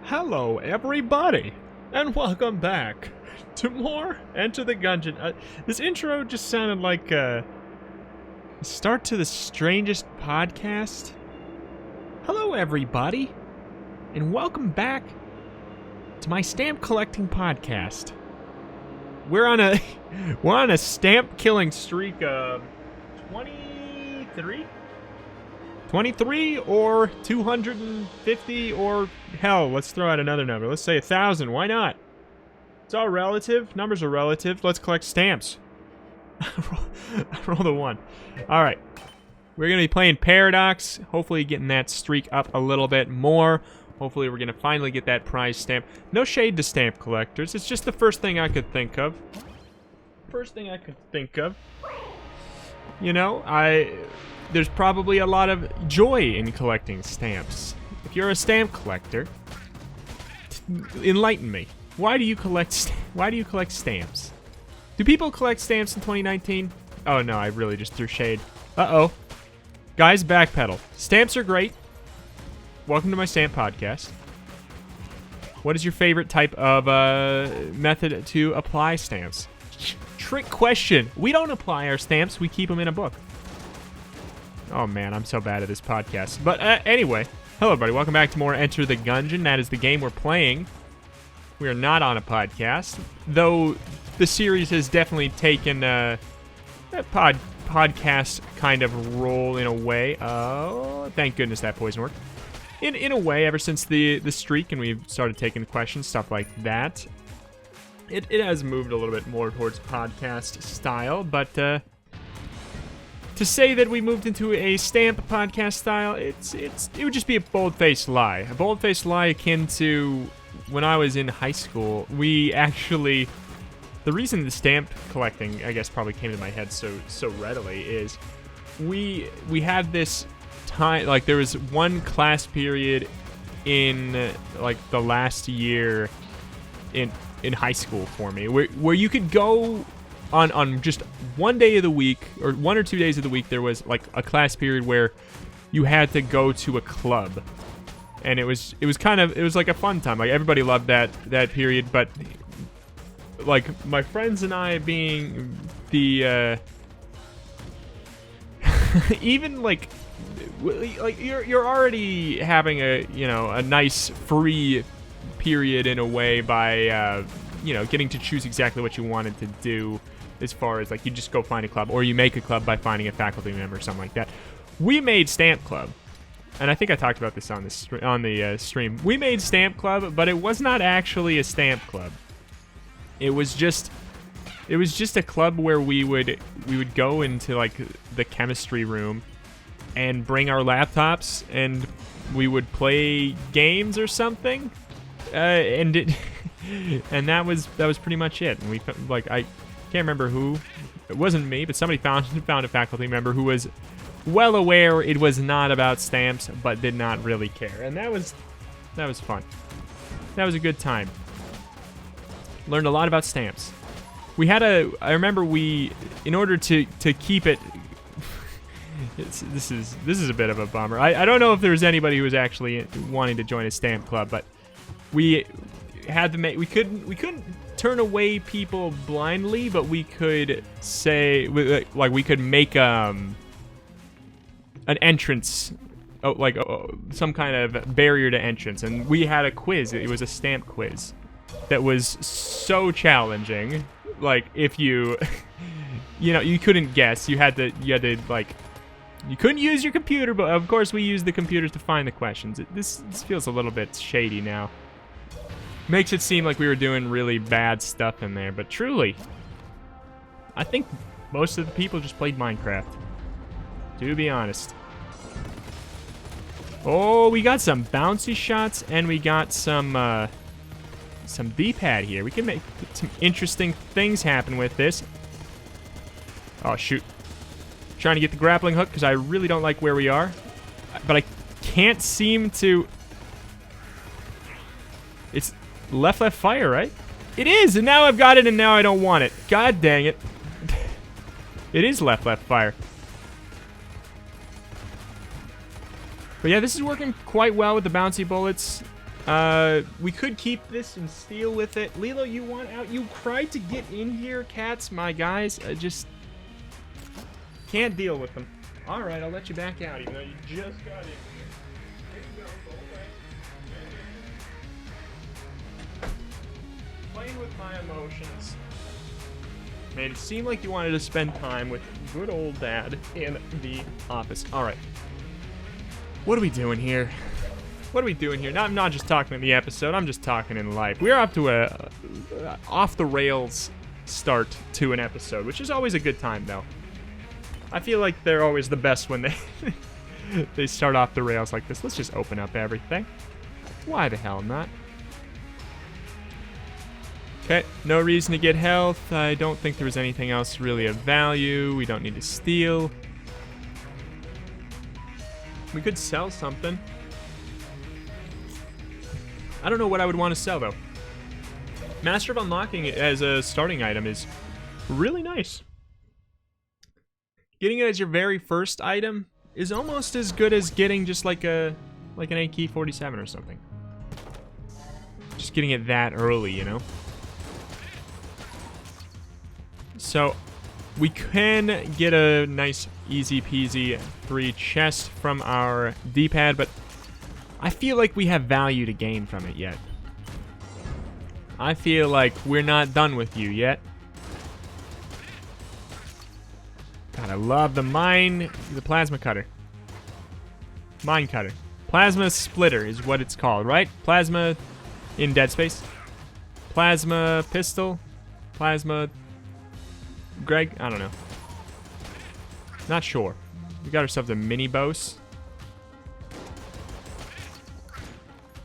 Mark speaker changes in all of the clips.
Speaker 1: Hello everybody, and welcome back to more Enter the Gungeon. This intro just sounded like a start to the strangest podcast. Hello everybody, and welcome back to my stamp collecting podcast. We're on a stamp killing streak of 23 or 250, or hell, let's throw out another number. Let's say 1,000. Why not? It's all relative. Numbers are relative. Let's collect stamps. Roll the 1. All right. We're going to be playing Paradox. Hopefully getting that streak up a little bit more. Hopefully we're going to finally get that prize stamp. No shade to stamp collectors. It's just the first thing I could think of. You know, there's probably a lot of joy in collecting stamps. If you're a stamp collector, enlighten me. Why do you collect stamps? Do people collect stamps in 2019? Oh no, I really just threw shade. Uh-oh. Guys, backpedal. Stamps are great. Welcome to my stamp podcast. What is your favorite type of method to apply stamps? Trick question. We don't apply our stamps, we keep them in a book. Oh man, I'm so bad at this podcast. But anyway, hello everybody, welcome back to more Enter the Gungeon. That is the game we're playing. We are not on a podcast, though the series has definitely taken a podcast kind of role in a way. Oh, thank goodness that poison worked. In a way, ever since the streak and we've started taking questions, stuff like that, it has moved a little bit more towards podcast style, but to say that we moved into a stamp podcast style, it would just be a bold-faced lie. A bold-faced lie akin to when I was in high school. We actually, the reason the stamp collecting, I guess, probably came to my head so readily is we had this time, like there was one class period in like the last year in high school for me where you could go on just one day of the week, or 1 or 2 days of the week, there was like a class period where you had to go to a club, and it was like a fun time. Like everybody loved that period, but like my friends and I being the even like you're already having a nice free period in a way by getting to choose exactly what you wanted to do. As far as like you just go find a club, or you make a club by finding a faculty member or something like that. We made Stamp Club, and I think I talked about this on the stream. We made Stamp Club, but it was not actually a stamp club. It was just a club where we would go into like the chemistry room and bring our laptops, and we would play games or something, and that was pretty much it. And we I can't remember who. It wasn't me, but somebody found a faculty member who was well aware it was not about stamps, but did not really care, and that was fun. That was a good time. Learned a lot about stamps. I remember in order to keep it. This is a bit of a bummer. I don't know if there was anybody who was actually wanting to join a stamp club, but we had to make. We couldn't turn away people blindly, but we could say, like, we could make an entrance, some kind of barrier to entrance, and we had a quiz. It was a stamp quiz that was so challenging. Like, if you you couldn't guess, you had to like, you couldn't use your computer, but of course we used the computers to find the questions. This feels a little bit shady now. Makes it seem like we were doing really bad stuff in there, but truly, I think most of the people just played Minecraft, to be honest. Oh, we got some bouncy shots, and we got some D-pad here. We can make some interesting things happen with this. Oh, shoot. Trying to get the grappling hook, because I really don't like where we are, but I can't seem to... It's... Left fire, right? It is, and now I've got it, and now I don't want it. God dang it. It is left fire. But yeah, this is working quite well with the bouncy bullets. We could keep this and steal with it. Lilo, you want out? You cried to get in here, cats, my guys. I just can't deal with them. All right, I'll let you back out, even though you just got in here. Here you go, go away. Playing with my emotions. Made it seem like you wanted to spend time with good old Dad in the office. All right. What are we doing here? What are we doing here? I'm not just talking in the episode. I'm just talking in life. We're up to a off-the-rails start to an episode, which is always a good time, though. I feel like they're always the best when they start off the rails like this. Let's just open up everything. Why the hell not? Okay, no reason to get health. I don't think there was anything else really of value. We don't need to steal. We could sell something. I don't know what I would want to sell, though. Master of Unlocking it as a starting item is really nice. Getting it as your very first item is almost as good as getting just like an AK-47 or something. Just getting it that early, you know? So, we can get a nice, easy-peasy free chest from our D-pad, but I feel like we have value to gain from it yet. I feel like we're not done with you yet. God, I love the plasma cutter. Mine cutter. Plasma splitter is what it's called, right? Plasma in Dead Space. Plasma pistol. Plasma... Greg? I don't know. Not sure. We got ourselves a mini boss.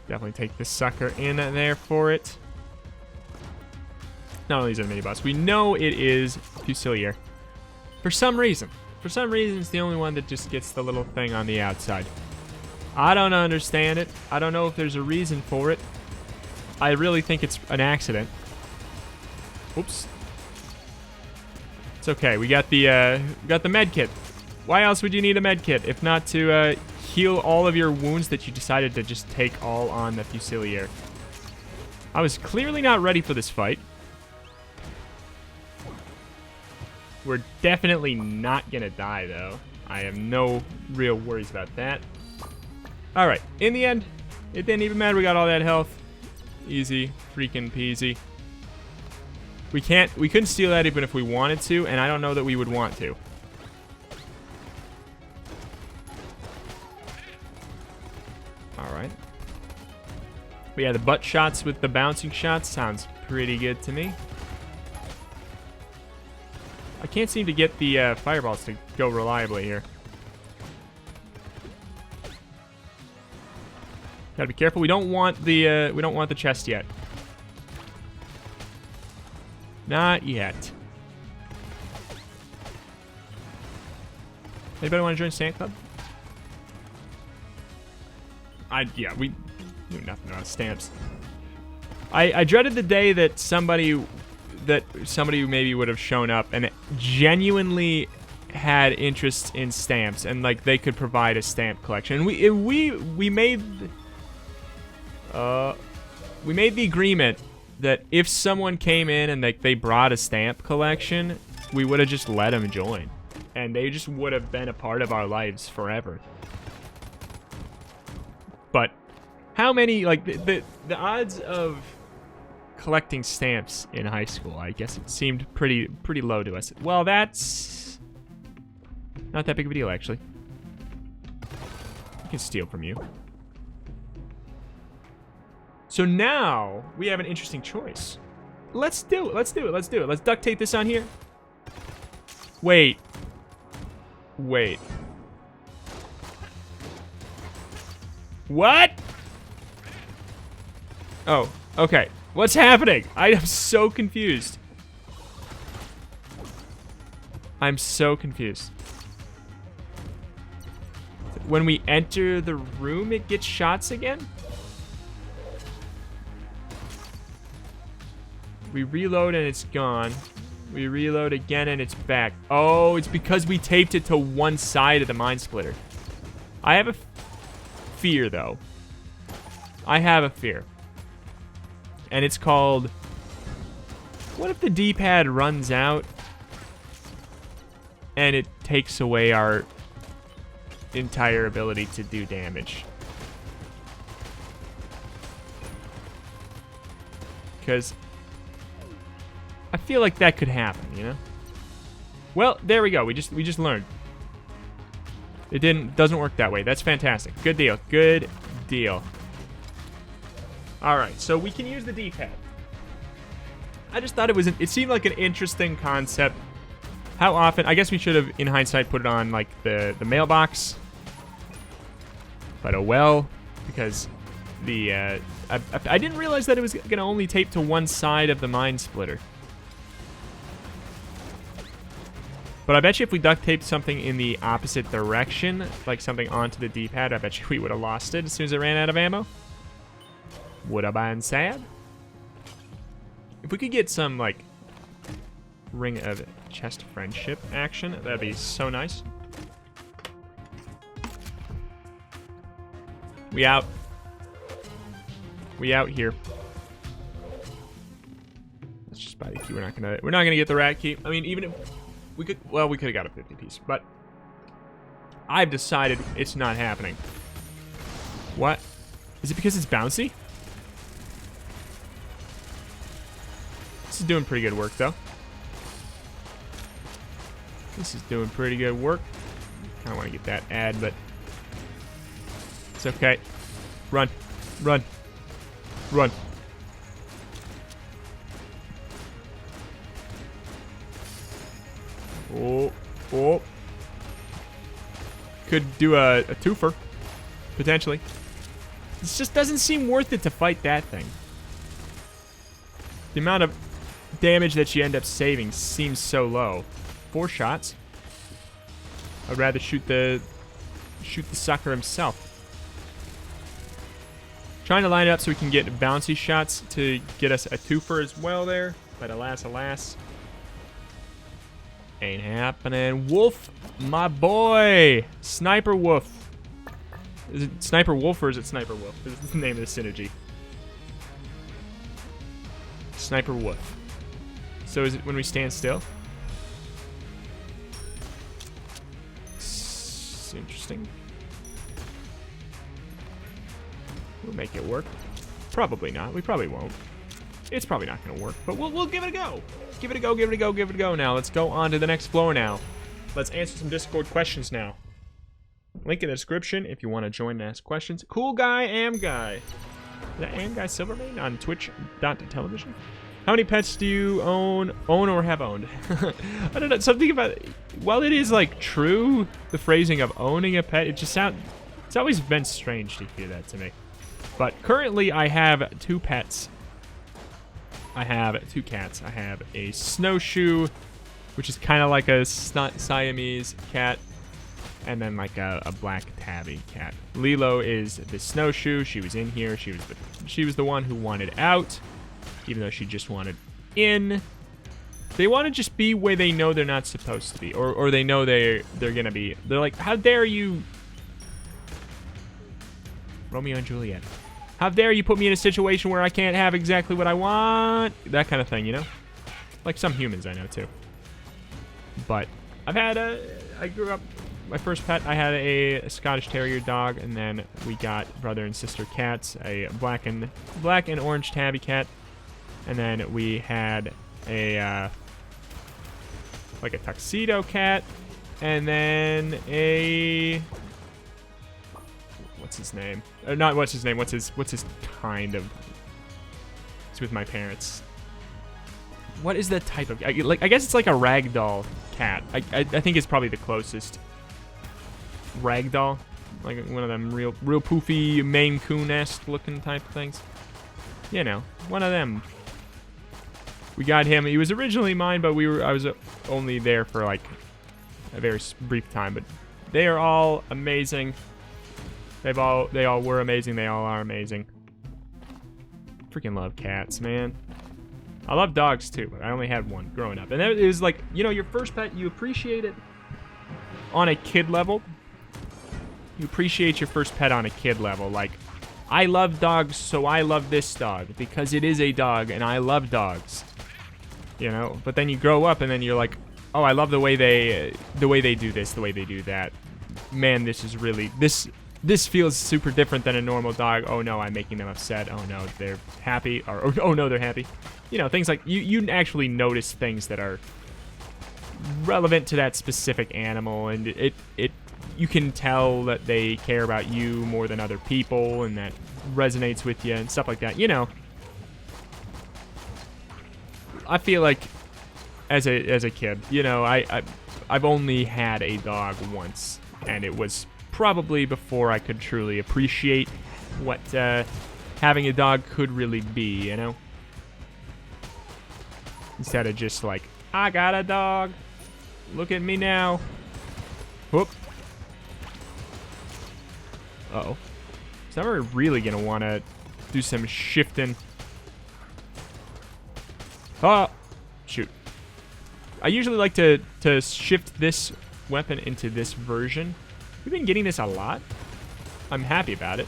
Speaker 1: Definitely take this sucker in there for it. Not only is it a mini boss, we know it is Fusilier. For some reason. For some reason, it's the only one that just gets the little thing on the outside. I don't understand it. I don't know if there's a reason for it. I really think it's an accident. Oops. It's okay. We got the med kit. Why else would you need a med kit if not to heal all of your wounds that you decided to just take all on the Fusilier? I was clearly not ready for this fight. We're definitely not gonna die, though. I have no real worries about that. Alright, in the end, it didn't even matter. We got all that health. Easy freaking peasy. We couldn't steal that even if we wanted to, and I don't know that we would want to. Alright. But yeah, the butt shots with the bouncing shots sounds pretty good to me. I can't seem to get the fireballs to go reliably here. Gotta be careful. We don't want the chest yet. Not yet. Anybody want to join Stamp Club? Yeah, we knew nothing about stamps. I dreaded the day that somebody maybe would have shown up and genuinely had interest in stamps and like they could provide a stamp collection. And we made the agreement that if someone came in and they brought a stamp collection, we would have just let them join, and they just would have been a part of our lives forever. But how many, like, the odds of collecting stamps in high school, I guess it seemed pretty low to us. Well, that's not that big of a deal, actually. I can steal from you. So now we have an interesting choice. Let's do it. Let's do it. Let's do it. Let's duct tape this on here. Wait. What? Oh, okay. What's happening? I am so confused. I'm so confused. When we enter the room, it gets shots again? We reload and it's gone. We reload again and it's back. Oh, it's because we taped it to one side of the Mind Splitter. I have a fear, though. I have a fear. And it's called... What if the D-pad runs out and it takes away our entire ability to do damage? Because I feel like that could happen, you know? Well, there we go. We just learned. It doesn't work that way. That's fantastic. Good deal. Good deal. All right, so we can use the D-pad. I just thought it seemed like an interesting concept. How often? I guess we should have, in hindsight, put it on like the mailbox. But oh well, because the I didn't realize that it was gonna only tape to one side of the mind splitter. But I bet you if we duct taped something in the opposite direction, like something onto the D-pad, I bet you we would have lost it as soon as it ran out of ammo. Would have been sad. If we could get some, like, Ring of Chest Friendship action, that'd be so nice. We out. We out here. Let's just buy the key. We're not gonna get the rat key. I mean, even if we could, well, we could have got a 50 piece, but I've decided it's not happening. What? Is it because it's bouncy? This is doing pretty good work, though. This is doing pretty good work. Kind of want to get that ad, but it's okay. Run. Run. Run. Oh, oh. Could do a twofer, potentially. This just doesn't seem worth it to fight that thing. The amount of damage that you end up saving seems so low. 4 shots. I'd rather shoot the sucker himself. Trying to line it up so we can get bouncy shots to get us a twofer as well there. But alas, alas. Ain't happening. Wolf, my boy. Sniper Wolf. Is it Sniper Wolf or is it Sniper Wolf? This is the name of the synergy. Sniper Wolf. So is it when we stand still? It's interesting. We'll make it work. Probably not. We probably won't. It's probably not going to work, but we'll give it a go. Give it a go, give it a go, give it a go. Now, let's go on to the next floor now. Let's answer some Discord questions now. Link in the description if you want to join and ask questions. Cool Guy, Am Guy. Is that Am Guy Silvermane on twitch.television? How many pets do you own or have owned? I don't know, something about it. While it is, like, true, the phrasing of owning a pet, it just sounds... It's always been strange to hear that to me. But currently, I have 2 pets. I have 2 cats. I have a snowshoe, which is kind of like a Siamese cat, and then like a black tabby cat. Lilo is the snowshoe. She was in here. She was the one who wanted out, even though she just wanted in. They want to just be where they know they're not supposed to be, or they know they're gonna be. They're like, how dare you, Romeo and Juliet. How dare you put me in a situation where I can't have exactly what I want? That kind of thing, you know? Like some humans I know, too. But I've had I grew up, my first pet, I had a Scottish Terrier dog, and then we got brother and sister cats, a black and orange tabby cat, and then we had a, like a tuxedo cat, and then a... What's his name? Not what's his name. What's his kind of? It's with my parents. What is that type of? I guess it's like a ragdoll cat. I think it's probably the closest. Ragdoll, like one of them real poofy Maine Coon-esque looking type of things. You know, one of them. We got him. He was originally mine, but I was only there for like a very brief time. But they are all amazing. They all were amazing. They all are amazing. Freaking love cats, man. I love dogs too, but I only had one growing up. And it was like, you know, your first pet, you appreciate it on a kid level. You appreciate your first pet on a kid level. Like, I love dogs, so I love this dog because it is a dog and I love dogs. You know, but then you grow up and then you're like, oh, I love the way they do this, the way they do that. Man, this is really this feels super different than a normal dog. Oh no, I'm making them upset. Oh no, they're happy. Or oh no, they're happy. You know, things like you actually notice things that are relevant to that specific animal, and you can tell that they care about you more than other people, and that resonates with you and stuff like that. You know, I feel like as a kid, you know, I've only had a dog once, and it was probably before I could truly appreciate what having a dog could really be, you know? Instead of just like, I got a dog, look at me now. Whoop. Uh-oh. So we're really gonna want to do some shifting. Oh, shoot. I usually like to shift this weapon into this version. We've been getting this a lot. I'm happy about it.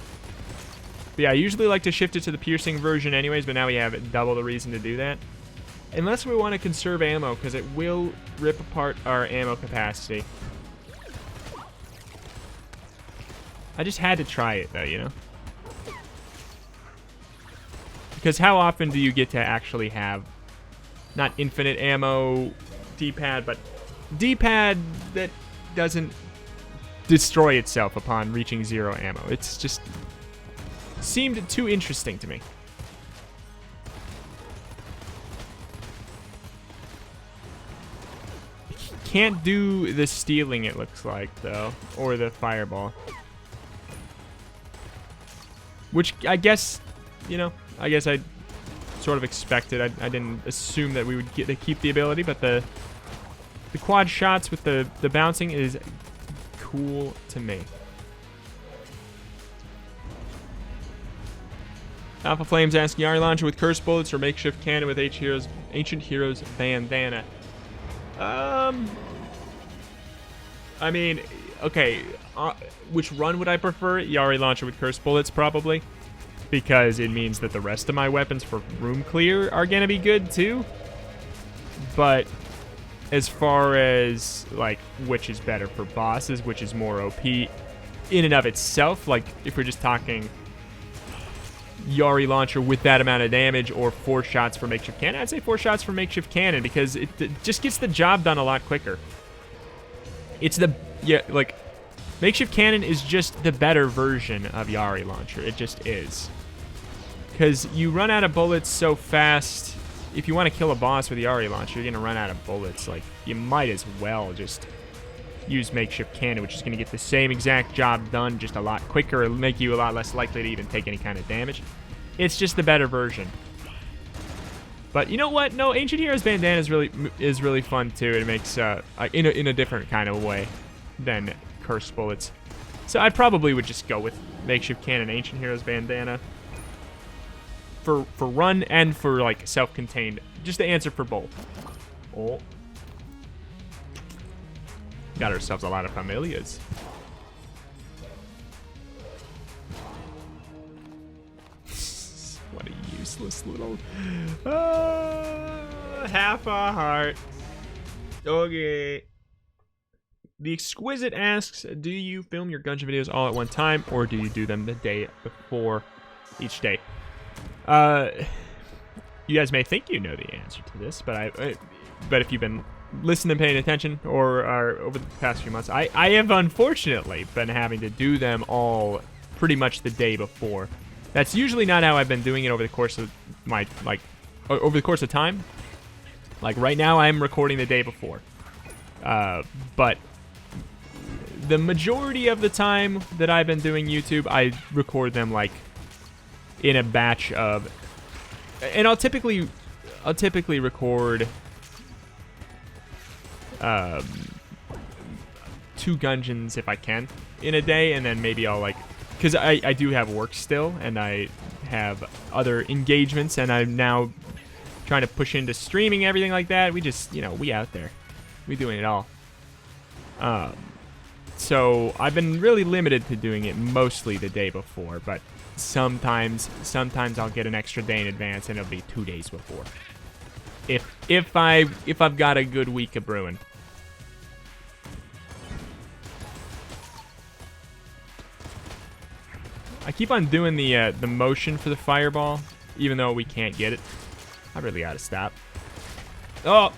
Speaker 1: But yeah, I usually like to shift it to the piercing version anyways, but now we have double the reason to do that. Unless we want to conserve ammo, because it will rip apart our ammo capacity. I just had to try it, though, you know? Because how often do you get to actually have, not infinite ammo D-pad, but D-pad that doesn't destroy itself upon reaching 0 ammo? It's just seemed too interesting to me. Can't do the stealing, it looks like, though, or the fireball. Which I guess, you know, I guess I sort of expected. I didn't assume that we would get to keep the ability, but the quad shots with the bouncing is cool to me. Alpha Flames asking, Yari launcher with curse bullets or makeshift cannon with Ancient Heroes bandana? I mean, okay, which run would I prefer? Yari launcher with curse bullets, probably, because it means that the rest of my weapons for room clear are gonna be good too. But as far as like which is better for bosses, which is more OP in and of itself, like if we're just talking Yari launcher with that amount of damage or 4 shots for makeshift cannon, I'd say 4 shots for makeshift cannon because it just gets the job done a lot quicker. It's like makeshift cannon is just the better version of Yari launcher. It just is. Because you run out of bullets so fast. If you want to kill a boss with Yari launcher, you're going to run out of bullets. Like, you might as well just use makeshift cannon, which is going to get the same exact job done just a lot quicker. It'll make you a lot less likely to even take any kind of damage. It's just the better version. But you know what? No, Ancient Heroes bandana is really fun too. It makes in a different kind of way than curse bullets. So I probably would just go with makeshift cannon, Ancient Heroes bandana for run and for like self-contained. Just the answer for both. Oh. Got ourselves a lot of familiars. What a useless little... half a heart. Okay. The Exquisite asks, do you film your Gungeon videos all at one time, or do you do them the day before each day? You guys may think you know the answer to this, but if you've been listening, paying attention, or are over the past few months, I have unfortunately been having to do them all pretty much the day before. That's usually not how I've been doing it over the course of my, like, over the course of time. Like, right now, I'm recording the day before. But the majority of the time that I've been doing YouTube, I record them, like, in a batch of... And I'll typically record 2 Gungeons if I can in a day, and then maybe I'll, like... Because I do have work still, and I have other engagements, and I'm now trying to push into streaming, everything like that. We just, you know, we out there. We doing it all. So I've been really limited to doing it mostly the day before, but sometimes I'll get an extra day in advance, and it'll be 2 days before. If I've got a good week of brewing. I keep on doing the motion for the fireball, even though we can't get it. I really gotta stop. Oh!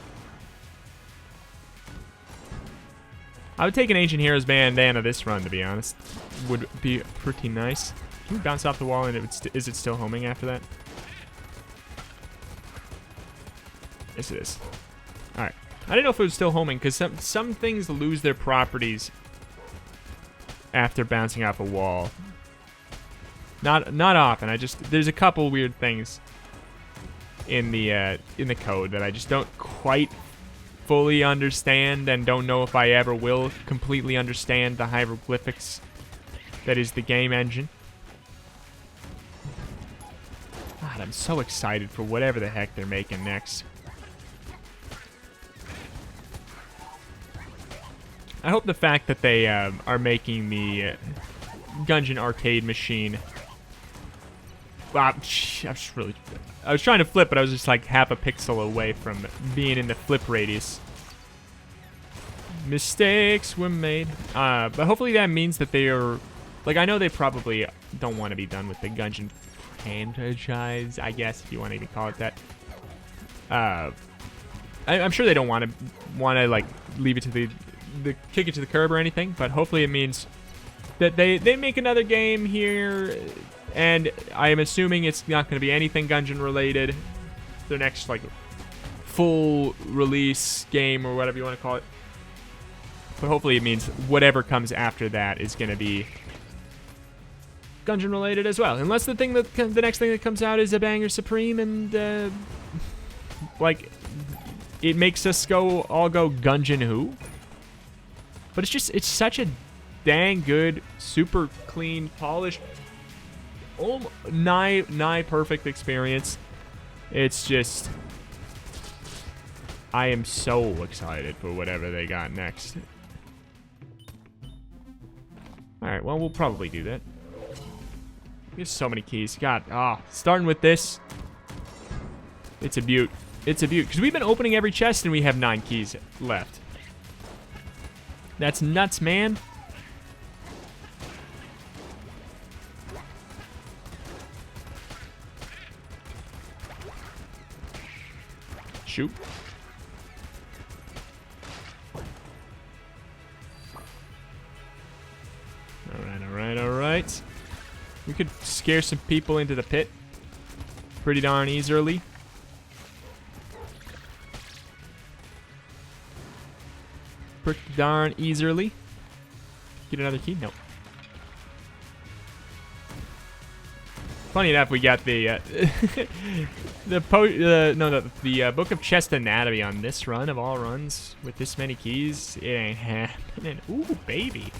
Speaker 1: I would take an Ancient Heroes bandana this run, to be honest. Would be pretty nice. Can we bounce off the wall and is it still homing after that? Yes, it is. Alright. I didn't know if it was still homing, because some things lose their properties after bouncing off a wall. Not often. There's a couple weird things in the code that I just don't quite fully understand, and don't know if I ever will completely understand the hieroglyphics that is the game engine. God, I'm so excited for whatever the heck they're making next. I hope the fact that they are making the Gungeon arcade machine. Wow, I was trying to flip, but I was just like half a pixel away from being in the flip radius. Mistakes were made. But hopefully that means that they are... Like, I know they probably don't want to be done with the Gungeon franchise, I guess, if you want to even call it that. I'm sure they don't want to like, leave it to the kick it to the curb or anything, but hopefully it means that they make another game here. And I am assuming it's not going to be anything Gungeon related. Their next, like, full release game or whatever you want to call it. But hopefully it means whatever comes after that is going to be Gungeon related as well. Unless the next thing that comes out is a banger supreme and, like, it makes us all go Gungeon who? But it's such a dang good, super clean, polished, nigh perfect experience. It's just, I am so excited for whatever they got next. Alright, well, we'll probably do that. There's so many keys. God, starting with this, it's a beaut. It's a beaut. Because we've been opening every chest and we have 9 keys left. That's nuts, man. Shoot. Alright. We could scare some people into the pit pretty darn easily. Pretty darn easily. Get another key? Nope. Funny enough, we got the the Book of Chest Anatomy on this run of all runs with this many keys. It ain't happening. Ooh, baby.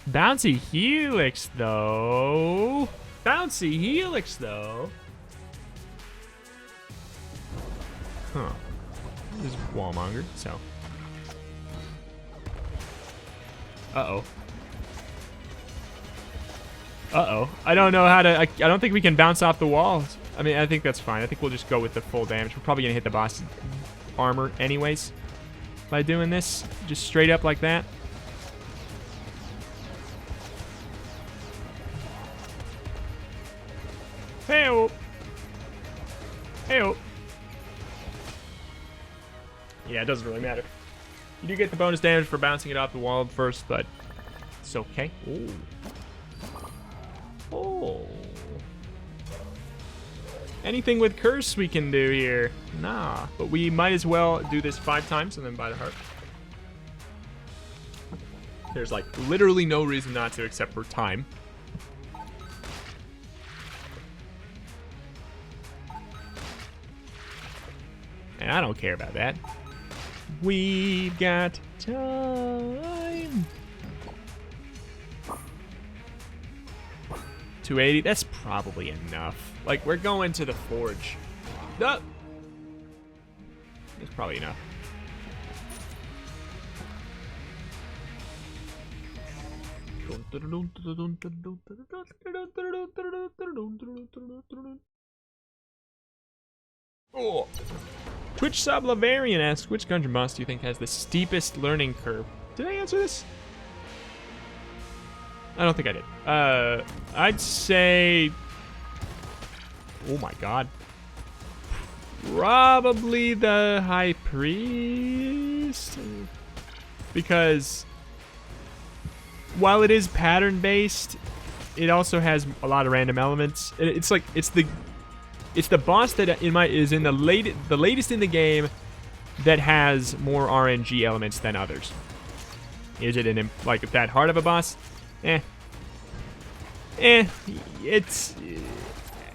Speaker 1: Bouncy Helix, though. Bouncy Helix, though. Huh. This is Wallmonger, so. Uh-oh. Uh-oh. I don't know how to... I don't think we can bounce off the walls. I mean, I think that's fine. I think we'll just go with the full damage. We're probably going to hit the boss armor anyways by doing this. Just straight up like that. Hey-oh. Hey-oh. Yeah, it doesn't really matter. You do get the bonus damage for bouncing it off the wall first, but it's okay. Ooh. Oh. Anything with curse we can do here? Nah. But we might as well do this 5 times and then buy the heart. There's like literally no reason not to except for time. And I don't care about that. We've got time. 280, that's probably enough. Like, we're going to the forge. No! That's probably enough. Oh. Twitch sub Lavarian asks, which Gungeon boss do you think has the steepest learning curve? Did I answer this? I don't think I did. I'd say... Oh my god. Probably the High Priest? Because while it is pattern-based, it also has a lot of random elements. It's like, it's the boss that is in the latest in the game that has more RNG elements than others. Is it like that hard of a boss? It's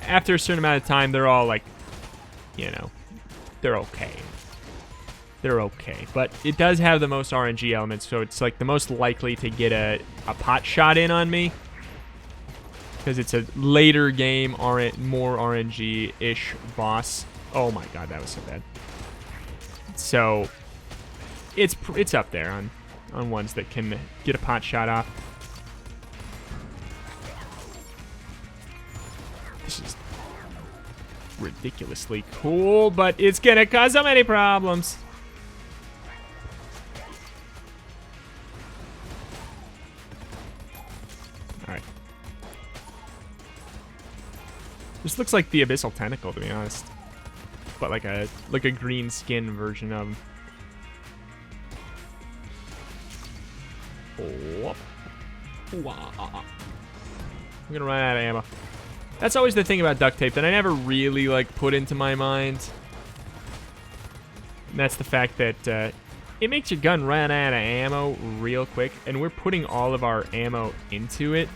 Speaker 1: after a certain amount of time, they're all like, you know, they're okay. They're okay, but it does have the most RNG elements, so it's like the most likely to get a pot shot in on me. Because it's a later game, more RNG-ish boss. Oh my god, that was so bad. So, it's up there on ones that can get a pot shot off. This is ridiculously cool, but it's gonna cause so many problems. Alright. This looks like the Abyssal Tentacle, to be honest. But like a green skin version of him. Oh. I'm gonna run out of ammo. That's always the thing about duct tape that I never really like put into my mind. And that's the fact that it makes your gun run out of ammo real quick, and we're putting all of our ammo into it.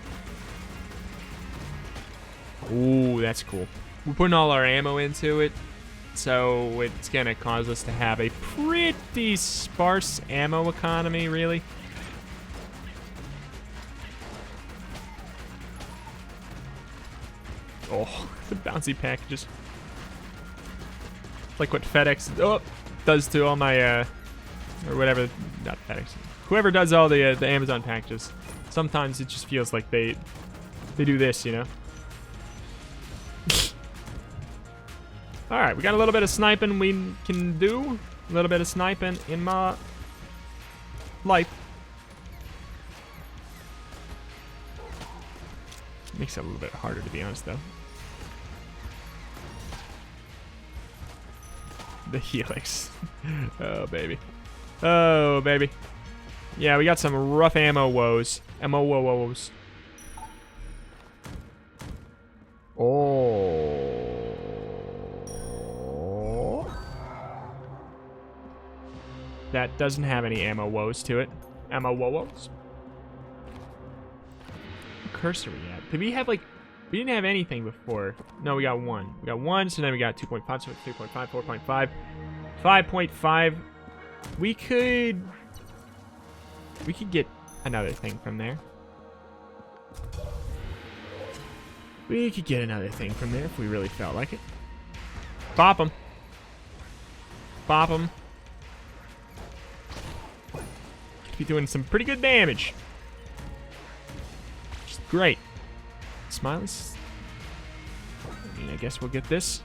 Speaker 1: Ooh, that's cool. We're putting all our ammo into it, so it's gonna cause us to have a pretty sparse ammo economy, really. Oh, the bouncy packages. Like what FedEx does to all my, or whatever, not FedEx. Whoever does all the Amazon packages. Sometimes it just feels like they do this, you know? Alright, we got a little bit of sniping we can do. A little bit of sniping in my life. Makes it a little bit harder, to be honest, though. The Helix. Oh, baby. Oh, baby. Yeah, we got some rough ammo woes. Ammo woes. Oh. That doesn't have any ammo woes to it. Ammo woes. Cursor we had. Did we have like... We didn't have anything before. No, we got one. We got one, so then we got 2.5, so 3.5, 4.5, 5.5. We could get another thing from there. We could get another thing from there if we really felt like it. Pop them. Pop them. Could be doing some pretty good damage. Which is great. Smileys. I mean, I guess we'll get this.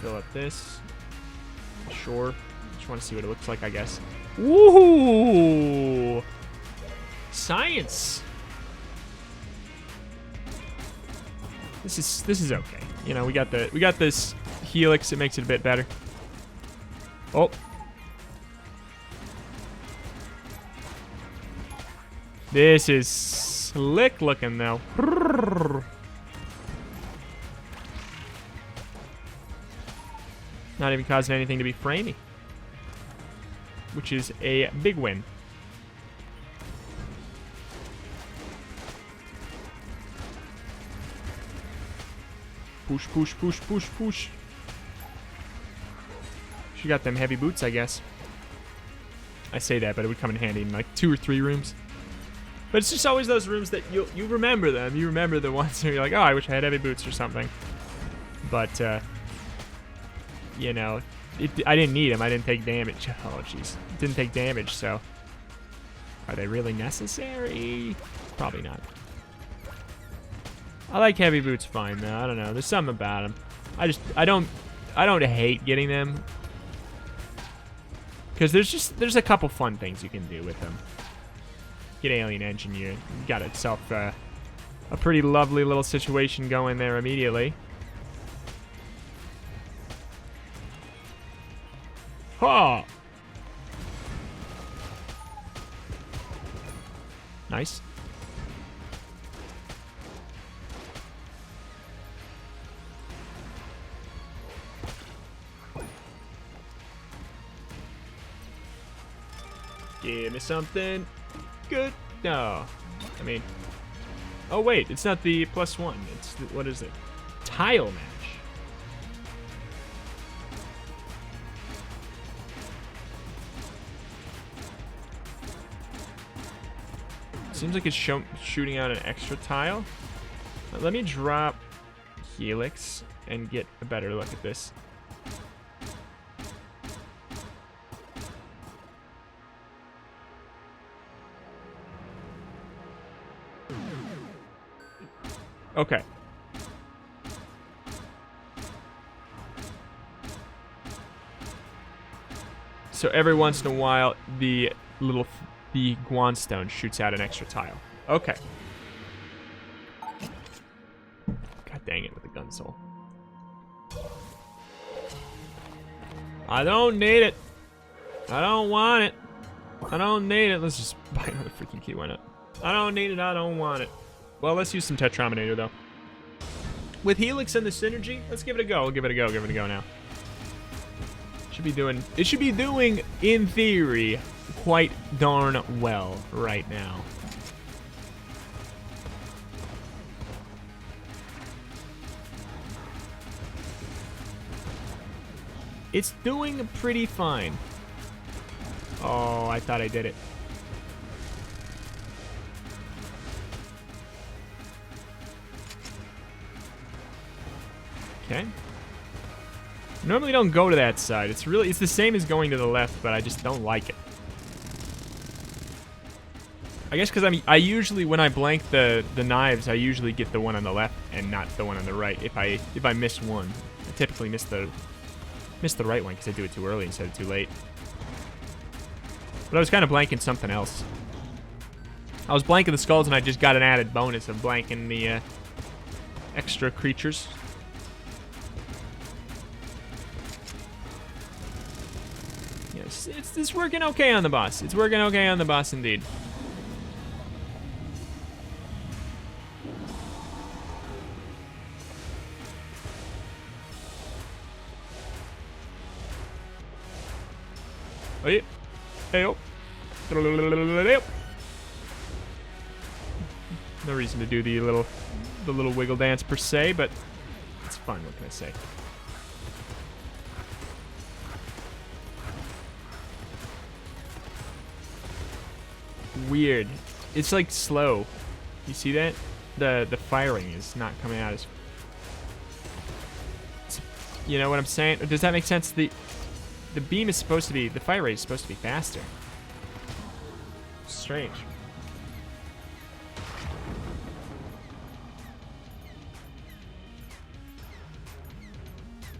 Speaker 1: Fill up this. Sure. Just want to see what it looks like, I guess. Woohoo! Science. This is okay. You know, we got this Helix. It makes it a bit better. Oh. This is slick looking, though. Not even causing anything to be framey. Which is a big win. Push, push, push, push, push. She got them heavy boots, I guess. I say that, but it would come in handy in like 2 or 3 rooms. But it's just always those rooms that you remember them. You remember the ones where you're like, oh, I wish I had heavy boots or something. But, you know, I didn't need them. I didn't take damage. Oh, jeez. Didn't take damage, so Are they really necessary? Probably not. I like heavy boots fine though. I don't know. There's something about them. I don't hate getting them. Because there's a couple fun things you can do with them. Get alien engineer. You got itself a pretty lovely little situation going there immediately. Ha! Nice. Give me something good. No. I mean... Oh, wait. It's not the +1. It's... What is it? Tile match. Seems like it's shooting out an extra tile. Let me drop Helix and get a better look at this. Okay. So every once in a while, the Guanstone shoots out an extra tile. Okay. God dang it with the gun soul. I don't need it. I don't want it. I don't need it. Let's just buy another freaking key. Why not? I don't need it. I don't want it. Well, let's use some Tetrominator, though. With Helix and the synergy, let's give it a go. We'll give it a go. Give it a go now. It should be doing, in theory, quite darn well right now. It's doing pretty fine. Oh, I thought I did it. Okay. Normally don't go to that side. It's the same as going to the left, but I just don't like it. I guess because I usually, when I blank the knives, I usually get the one on the left and not the one on the right. If I miss one, I typically miss the right one because I do it too early instead of too late. But I was kind of blanking something else. I was blanking the skulls and I just got an added bonus of blanking the extra creatures. Yes, it's working okay on the boss. It's working okay on the boss indeed. Oh yeah. Hey oh. No reason to do the little wiggle dance per se, but it's fun. What can I say? Weird. It's like slow. You see that? The firing is not coming out as. You know what I'm saying? Does that make sense? The beam is supposed to be, the fire rate is supposed to be faster. Strange.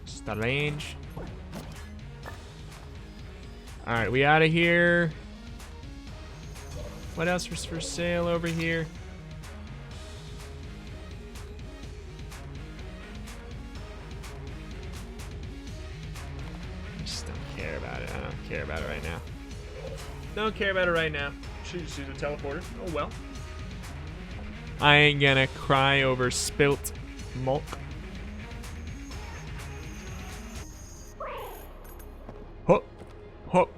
Speaker 1: Strange. Alright, we out of here. What else was for sale over here? Care about it right now. Don't care about it right now. Should just use a teleporter. Oh well. I ain't gonna cry over spilt milk. Hop, hop,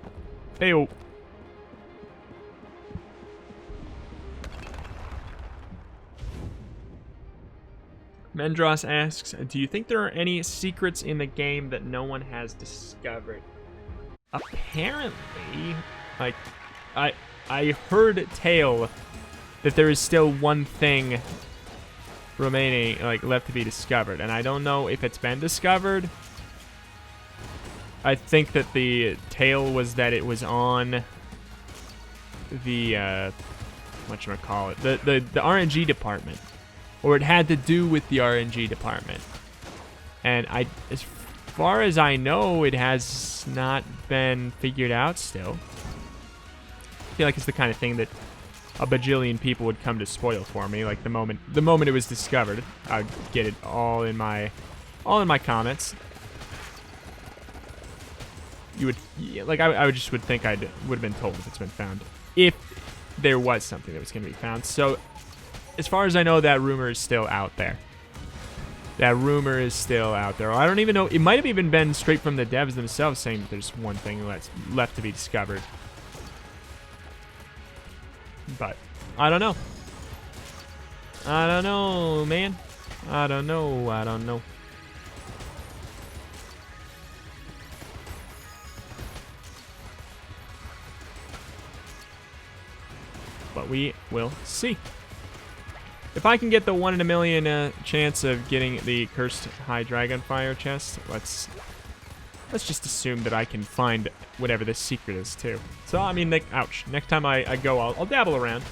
Speaker 1: ayo. Mendros asks, "Do you think there are any secrets in the game that no one has discovered?" Apparently, like, I heard tale that there is still one thing remaining, like, left to be discovered, and I don't know if it's been discovered. I think that the tale was that it was on the whatchamacallit, the RNG department, or it had to do with the RNG department. And as far as I know, it has not been figured out still. I feel like it's the kind of thing that a bajillion people would come to spoil for me. Like the moment it was discovered, I'd get it all in my comments. You would, like, I would think I would have been told if it's been found, if there was something that was going to be found. So as far as I know, that rumor is still out there. That rumor is still out there. I don't even know. It might have even been straight from the devs themselves saying that there's one thing that's left to be discovered. But I don't know. I don't know, man. I don't know. I don't know. But we will see. If I can get the 1 in a million chance of getting the cursed high dragonfire chest, let's just assume that I can find whatever this secret is too. So I mean, like, ouch. Next time I go, I'll dabble around.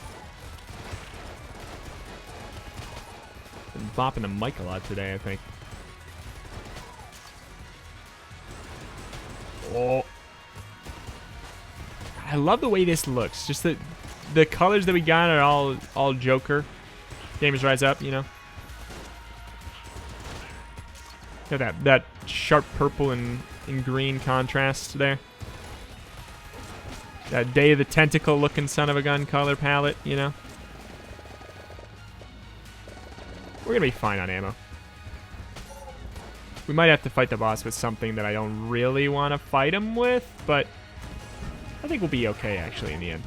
Speaker 1: Been bopping the mic a lot today, I think. Oh, I love the way this looks. Just the colors that we got are all Joker. Gamers rise up, you know. Look at that sharp purple and green contrast there. That Day of the Tentacle looking son of a gun color palette, you know. We're gonna be fine on ammo. We might have to fight the boss with something that I don't really want to fight him with, but I think we'll be okay actually in the end.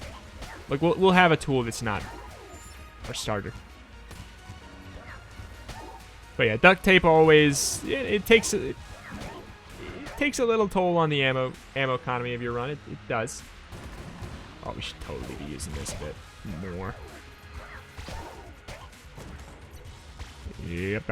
Speaker 1: Like we'll have a tool that's not our starter. But yeah, duct tape always it takes a little toll on the ammo economy of your run. It does. Oh, we should totally be using this a bit more. Yep.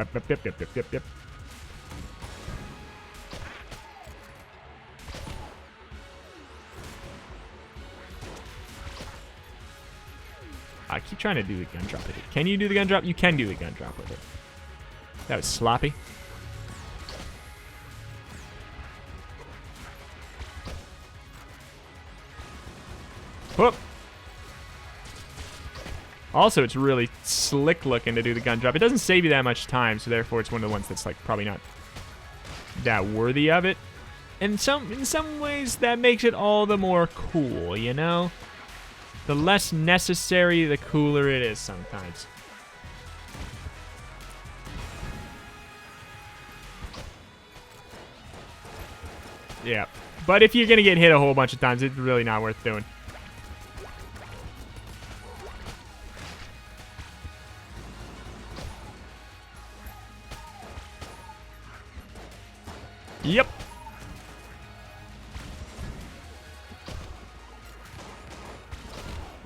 Speaker 1: I keep trying to do the gun drop with it. Can you do the gun drop? You can do the gun drop with it. That was sloppy. Whoop. Also, it's really slick looking to do the gun drop. It doesn't save you that much time, so therefore it's one of the ones that's like probably not that worthy of it. And in some ways, that makes it all the more cool, you know? The less necessary, the cooler it is sometimes. Yeah, but if you're gonna get hit a whole bunch of times, it's really not worth doing. Yep.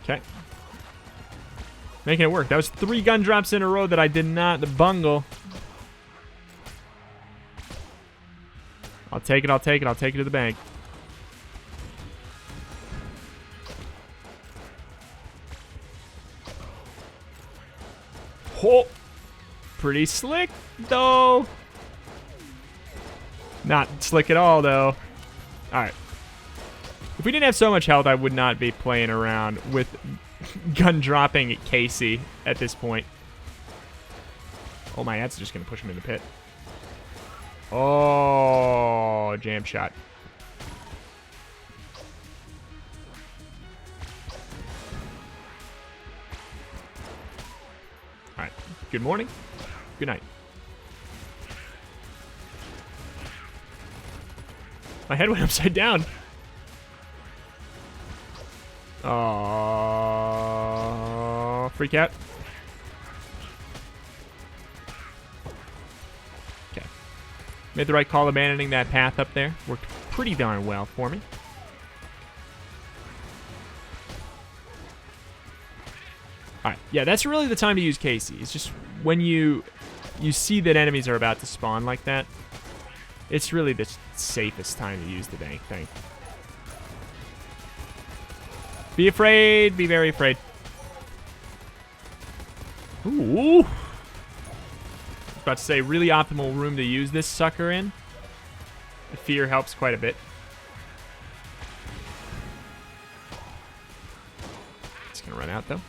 Speaker 1: Okay. Making it work. That was 3 gun drops in a row that I did not bungle. I'll take it, I'll take it, I'll take it to the bank. Oh, pretty slick, though. Not slick at all, though. Alright. If we didn't have so much health, I would not be playing around with gun dropping Casey at this point. Oh, my ad's just going to push him in the pit. Oh, jam shot. All right. Good morning. Good night. My head went upside down. Oh, freak out. Made the right call abandoning that path up there. Worked pretty darn well for me. Alright, yeah, that's really the time to use Casey. It's just when you see that enemies are about to spawn like that, it's really the safest time to use the dang thing. Be afraid. Be very afraid. Ooh. I was about to say, really optimal room to use this sucker in. The fear helps quite a bit. It's going to run out, though.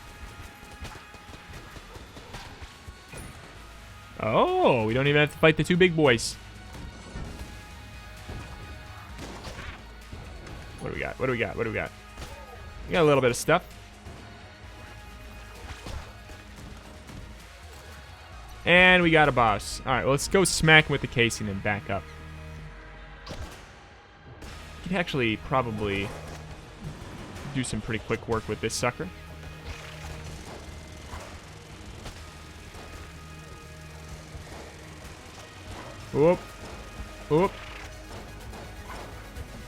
Speaker 1: Oh, we don't even have to fight the two big boys. What do we got? What do we got? What do we got? We got a little bit of stuff. And we got a boss. All right, well, let's go smack him with the casing and back up. You could actually probably do some pretty quick work with this sucker. Whoop. Whoop.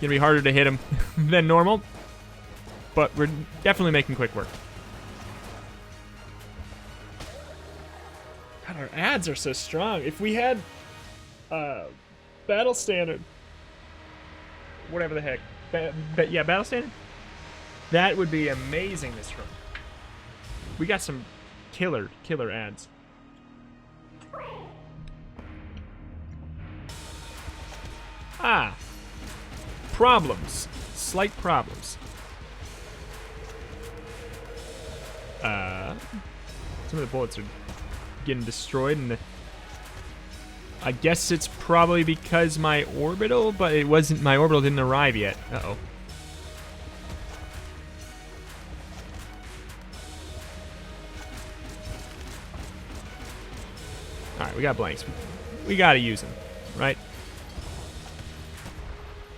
Speaker 1: Gonna be harder to hit him than normal, but we're definitely making quick work. God, our ads are so strong. If we had battle standard, whatever the heck, yeah, battle standard, that would be amazing this run. We got some killer ads. Ah. Problems. Slight problems. Some of the bullets are getting destroyed, and I guess it's probably because my orbital, but it wasn't, my orbital didn't arrive yet. Uh-oh. Alright, we got blanks. We gotta use them, right?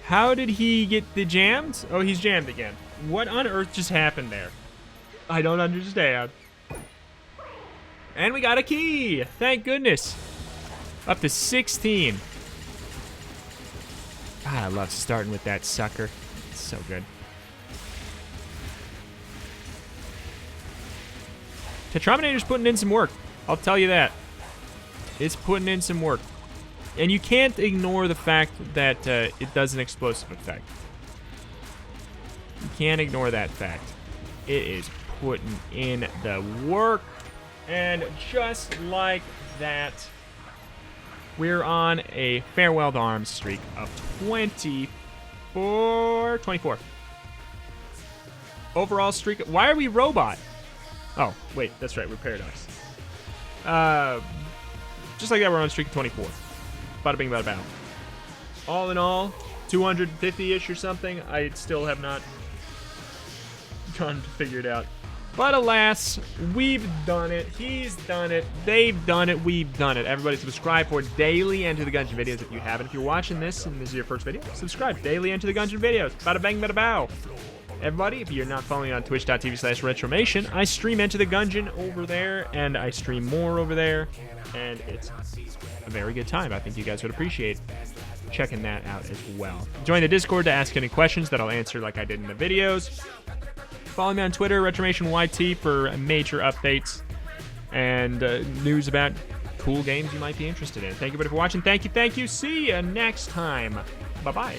Speaker 1: How did he get the jammed? Oh, he's jammed again. What on earth just happened there? I don't understand. And we got a key! Thank goodness. Up to 16. God, I love starting with that sucker. It's so good. Tetrominator's putting in some work. I'll tell you that. It's putting in some work. And you can't ignore the fact that it does an explosive effect. You can't ignore that fact. It is putting in the work. And just like that, we're on a farewell to arms streak of 24. Overall streak. Why are we robot? Oh, wait, that's right. We're Paradox. Just like that, we're on a streak of 24. Bada bing, bada bow. All in all, 250-ish or something. I still have not gone to figure it out. But alas, we've done it. He's done it. They've done it. We've done it. Everybody subscribe for daily Enter the Gungeon videos if you haven't. If you're watching this and this is your first video, subscribe. Daily Enter the Gungeon videos. Bada bang, bada bow. Everybody, if you're not following on twitch.tv/Retromation, I stream Enter the Gungeon over there, and I stream more over there, and it's a very good time. I think you guys would appreciate checking that out as well. Join the Discord to ask any questions that I'll answer like I did in the videos. Follow me on Twitter, RetromationYT, for major updates and news about cool games you might be interested in. Thank you everybody for watching. Thank you. See you next time. Bye-bye.